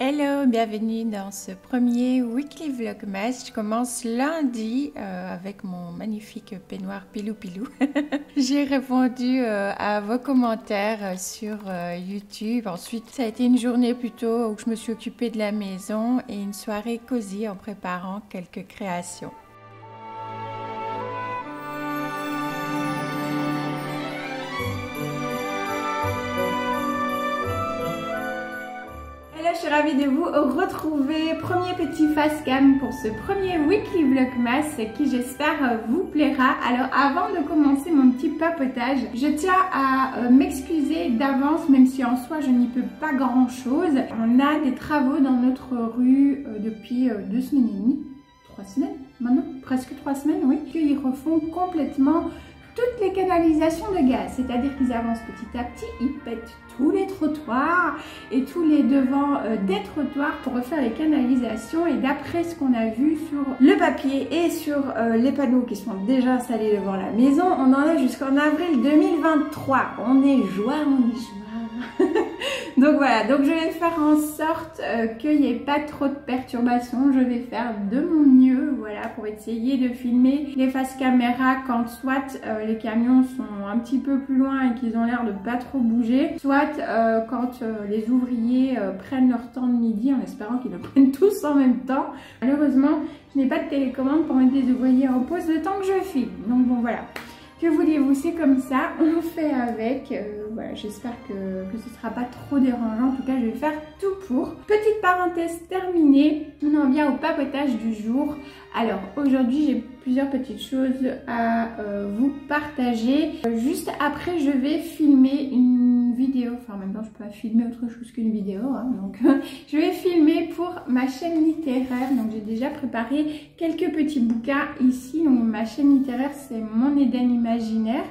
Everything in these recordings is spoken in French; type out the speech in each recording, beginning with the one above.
Hello, bienvenue dans ce premier Weekly Vlogmas. Je commence lundi avec mon magnifique peignoir Pilou Pilou. J'ai répondu à vos commentaires sur YouTube. Ensuite, ça a été une journée plutôt où je me suis occupée de la maison et une soirée cosy en préparant quelques créations. Je suis ravie de vous retrouver. Premier petit face cam pour ce premier Weekly Vlogmas qui j'espère vous plaira. Alors avant de commencer mon petit papotage, je tiens à m'excuser d'avance, même si en soi je n'y peux pas grand chose. On a des travaux dans notre rue depuis 2 semaines et demie, 3 semaines maintenant, presque 3 semaines, oui. Ils refont complètement toutes les canalisations de gaz, c'est-à-dire qu'ils avancent petit à petit, ils pètent tous les trottoirs et tous les devants des trottoirs pour refaire les canalisations. Et d'après ce qu'on a vu sur le papier et sur les panneaux qui sont déjà installés devant la maison, on en a jusqu'en avril 2023. On est juin, on est juin. Donc voilà, donc je vais faire en sorte qu'il n'y ait pas trop de perturbations. Je vais faire de mon mieux, voilà, pour essayer de filmer les faces caméra quand soit les camions sont un petit peu plus loin et qu'ils ont l'air de pas trop bouger, soit quand les ouvriers prennent leur temps de midi, en espérant qu'ils le prennent tous en même temps. Malheureusement, je n'ai pas de télécommande pour mettre des ouvriers en pause le temps que je filme. Donc bon voilà. Que voulez-vous, c'est comme ça, on fait avec. Voilà, j'espère que ce ne sera pas trop dérangeant. En tout cas, je vais faire tout pour. Petite parenthèse terminée, on en vient au papotage du jour. Alors aujourd'hui, j'ai plusieurs petites choses à vous partager. Juste après, je vais filmer une vidéo. Enfin, en même temps, je peux pas filmer autre chose qu'une vidéo. Hein, donc, je vais filmer pour ma chaîne littéraire. Donc, j'ai déjà préparé quelques petits bouquins ici. Donc, ma chaîne littéraire, c'est Mon Éden imaginaire.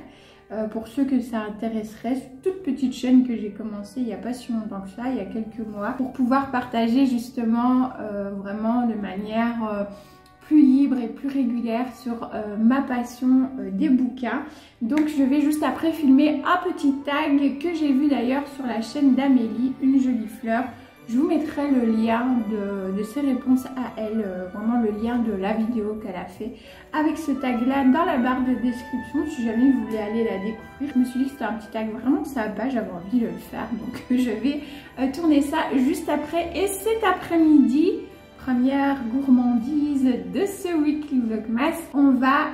Pour ceux que ça intéresserait, c'est une toute petite chaîne que j'ai commencé il n'y a pas si longtemps que ça, il y a quelques mois, pour pouvoir partager justement vraiment de manière plus libre et plus régulière sur ma passion des bouquins. Donc je vais juste après filmer un petit tag que j'ai vu d'ailleurs sur la chaîne d'Amélie, Une jolie fleur. Je vous mettrai le lien de ses réponses à elle, vraiment le lien de la vidéo qu'elle a fait avec ce tag là dans la barre de description si jamais vous voulez aller la découvrir. Je me suis dit que c'était un petit tag vraiment sympa, j'avais envie de le faire, donc je vais tourner ça juste après. Et cet après-midi, première gourmandise de ce Weekly Vlogmas, on va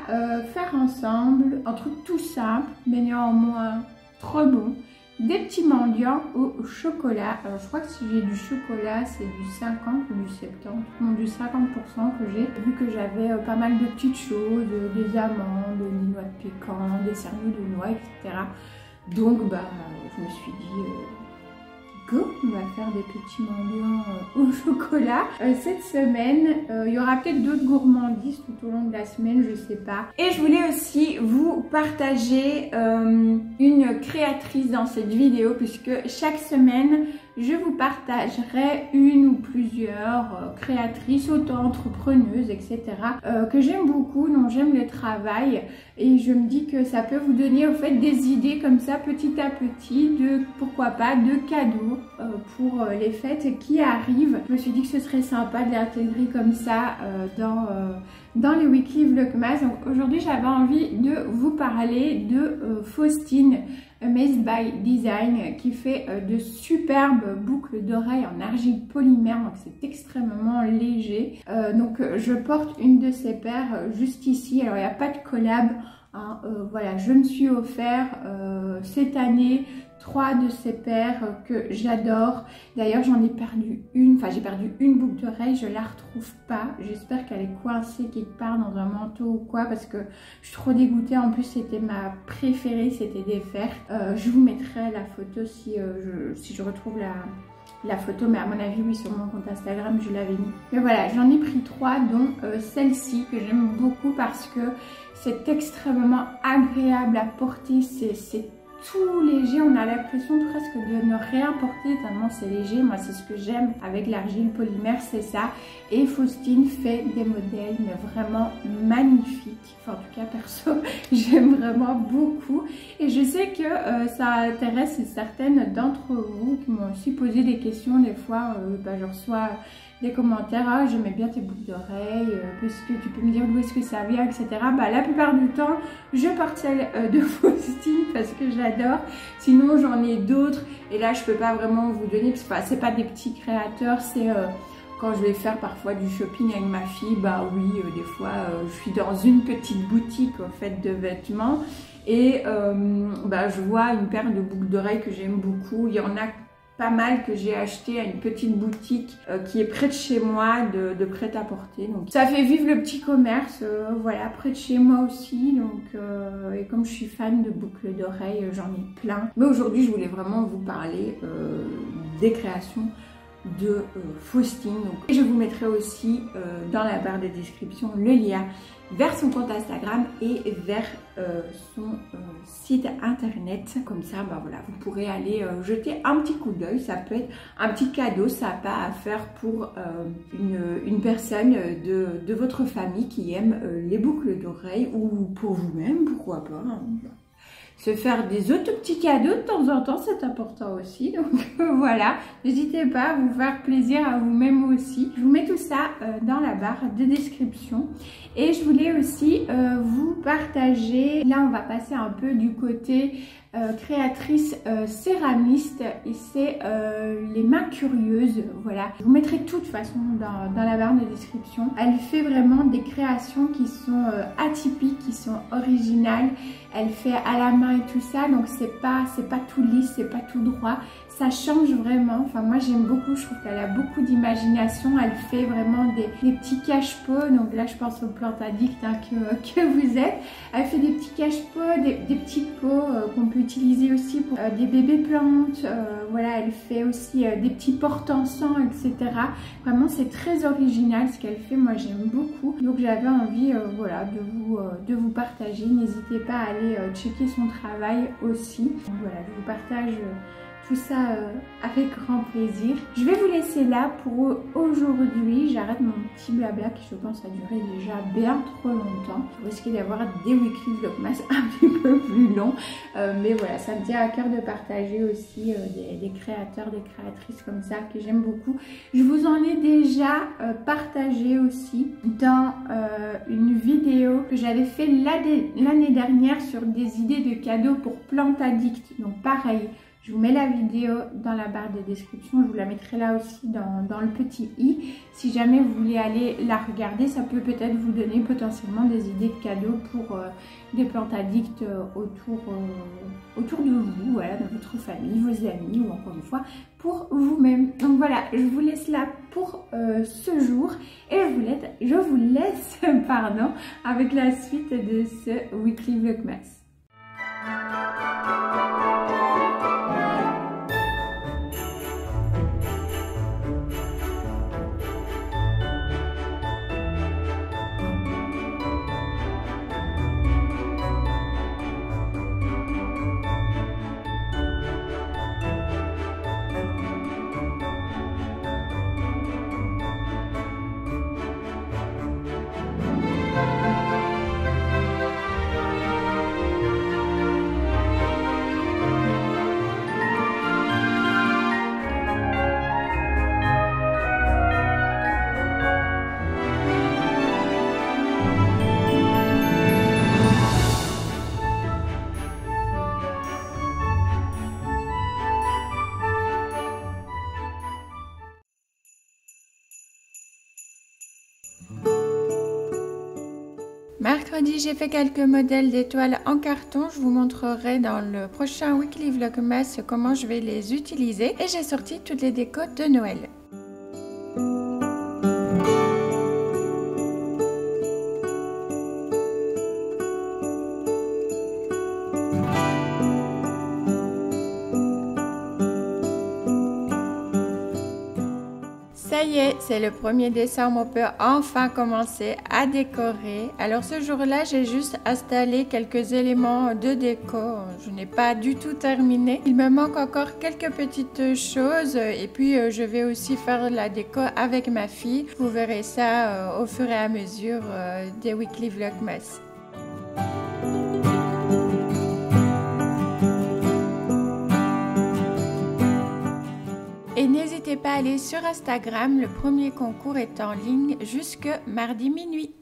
faire ensemble un truc tout simple mais néanmoins trop bon. Des petits mendiants au chocolat. Alors je crois que si j'ai du chocolat, c'est du 50 ou du 70, non du 50% que j'ai. Vu que j'avais pas mal de petites choses, des amandes, des noix de pécan, des cerneaux de noix, etc. Donc bah je me suis dit go, on va faire des petits mendiants au chocolat. Cette semaine, il y aura peut-être d'autres gourmandises tout au long de la semaine, je sais pas. Et je voulais aussi vous partager une créatrice dans cette vidéo, puisque chaque semaine, je vous partagerai une ou plusieurs créatrices, auto-entrepreneuses, etc. Que j'aime beaucoup, dont j'aime le travail. Et je me dis que ça peut vous donner au fait des idées comme ça petit à petit de, pourquoi pas, de cadeaux pour les fêtes qui arrivent. Je me suis dit que ce serait sympa de les intégrer comme ça dans les Weekly Vlogmas. Donc aujourd'hui j'avais envie de vous parler de Faustine Made by Design qui fait de superbes boucles d'oreilles en argile polymère, donc c'est extrêmement léger. Donc je porte une de ces paires juste ici. Alors il n'y a pas de collab, hein, voilà, je me suis offert cette année 3 de ces paires que j'adore. D'ailleurs j'en ai perdu une, enfin j'ai perdu une boucle d'oreille, je la retrouve pas. J'espère qu'elle est coincée quelque part dans un manteau ou quoi, parce que je suis trop dégoûtée. En plus c'était ma préférée, c'était des verts. Je vous mettrai la photo si je retrouve la photo, mais à mon avis oui, sur mon compte Instagram je l'avais mis. Mais voilà, j'en ai pris 3, dont celle-ci que j'aime beaucoup parce que c'est extrêmement agréable à porter, c'est tout léger, on a l'impression presque de ne rien porter tellement c'est léger. Moi c'est ce que j'aime avec l'argile polymère, c'est ça. Et Faustine fait des modèles mais vraiment magnifiques. Enfin en tout cas perso j'aime vraiment beaucoup. Et je sais que ça intéresse certaines d'entre vous qui m'ont aussi posé des questions. Des fois je reçois des commentaires, ah j'aimais bien tes boucles d'oreilles, est-ce que tu peux me dire d'où est-ce que ça vient, etc. La plupart du temps je porte celle de Faustine parce que j'adore, sinon j'en ai d'autres et là je peux pas vraiment vous donner, parce que c'est pas des petits créateurs, c'est quand je vais faire parfois du shopping avec ma fille, des fois je suis dans une petite boutique en fait de vêtements et je vois une paire de boucles d'oreilles que j'aime beaucoup, il y en a pas mal que j'ai acheté à une petite boutique qui est près de chez moi, de prêt-à-porter. Donc ça fait vivre le petit commerce, voilà, près de chez moi aussi. Donc et comme je suis fan de boucles d'oreilles, j'en ai plein. Mais aujourd'hui, je voulais vraiment vous parler des créations de Faustine. Et je vous mettrai aussi dans la barre de description le lien vers son compte Instagram et vers son site internet. Comme ça, voilà, vous pourrez aller jeter un petit coup d'œil. Ça peut être un petit cadeau sympa à faire pour une personne de votre famille qui aime les boucles d'oreilles, ou pour vous-même, pourquoi pas. Se faire des autres petits cadeaux de temps en temps, c'est important aussi. Donc voilà, n'hésitez pas à vous faire plaisir à vous-même aussi. Je vous mets tout ça dans la barre de description. Et je voulais aussi vous partager, là on va passer un peu du côté créatrice céramiste, et c'est les mains curieuses. Voilà, je vous mettrai de toute façon dans la barre de description. Elle fait vraiment des créations qui sont atypiques, qui sont originales. Elle fait à la main et tout ça, donc c'est pas tout lisse, c'est pas tout droit. Ça change vraiment. Enfin moi j'aime beaucoup, je trouve qu'elle a beaucoup d'imagination. Elle fait vraiment des petits cache-pots. Donc là je pense aux plantes addicts que vous êtes. Elle fait des petits cache-pots, des petits pots qu'on peut utiliser aussi pour des bébés plantes. Voilà, elle fait aussi des petits porte-encens, etc. Vraiment c'est très original ce qu'elle fait. Moi j'aime beaucoup. Donc j'avais envie voilà, de vous partager. N'hésitez pas à aller checker son travail aussi. Donc voilà, je vous partage tout ça avec grand plaisir. Je vais vous laisser là pour aujourd'hui. J'arrête mon petit blabla qui je pense a duré déjà bien trop longtemps. Je risque d'avoir des weekly vlogmas un petit peu plus longs. Mais voilà, ça me tient à cœur de partager aussi des créateurs, des créatrices comme ça que j'aime beaucoup. Je vous en ai déjà partagé aussi dans une vidéo que j'avais fait l'année dernière sur des idées de cadeaux pour plantes addicts. Donc pareil, je vous mets la vidéo dans la barre de description, je vous la mettrai là aussi dans le petit i. Si jamais vous voulez aller la regarder, ça peut peut-être vous donner potentiellement des idées de cadeaux pour des plantes addicts autour de vous, voilà, dans votre famille, vos amis, ou encore une fois pour vous-même. Donc voilà, je vous laisse là pour ce jour et je vous laisse pardon, avec la suite de ce weekly vlogmas. Mercredi, j'ai fait quelques modèles d'étoiles en carton. Je vous montrerai dans le prochain Weekly Vlogmas comment je vais les utiliser. Et j'ai sorti toutes les décos de Noël. Ça Ça y est, c'est le 1er décembre, on peut enfin commencer à décorer. Alors ce jour-là, j'ai juste installé quelques éléments de déco. Je n'ai pas du tout terminé. Il me manque encore quelques petites choses et puis je vais aussi faire la déco avec ma fille. Vous verrez ça au fur et à mesure des Weekly Vlogmas. Et n'hésitez pas à aller sur Instagram, le premier concours est en ligne jusque mardi minuit.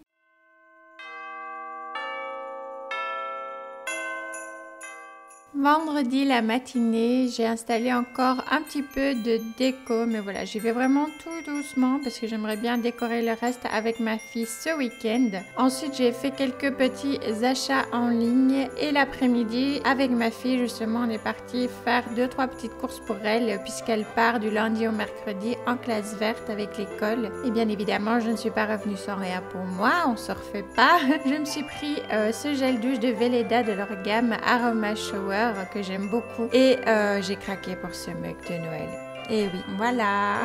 Vendredi, la matinée, j'ai installé encore un petit peu de déco, mais voilà, j'y vais vraiment tout doucement parce que j'aimerais bien décorer le reste avec ma fille ce week-end. Ensuite, j'ai fait quelques petits achats en ligne et l'après-midi, avec ma fille, justement, on est parti faire 2-3 petites courses pour elle puisqu'elle part du lundi au mercredi en classe verte avec l'école. Et bien évidemment, je ne suis pas revenue sans rien pour moi, on se refait pas. Je me suis pris ce gel douche de Velleda de leur gamme Aroma Shower que j'aime beaucoup et j'ai craqué pour ce mug de Noël. Et oui, voilà.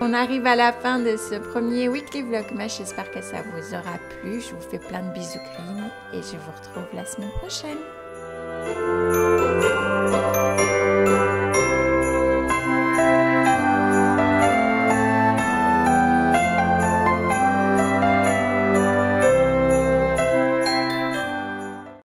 On arrive à la fin de ce premier Weekly Vlogmas. J'espère que ça vous aura plu. Je vous fais plein de bisous green et je vous retrouve la semaine prochaine.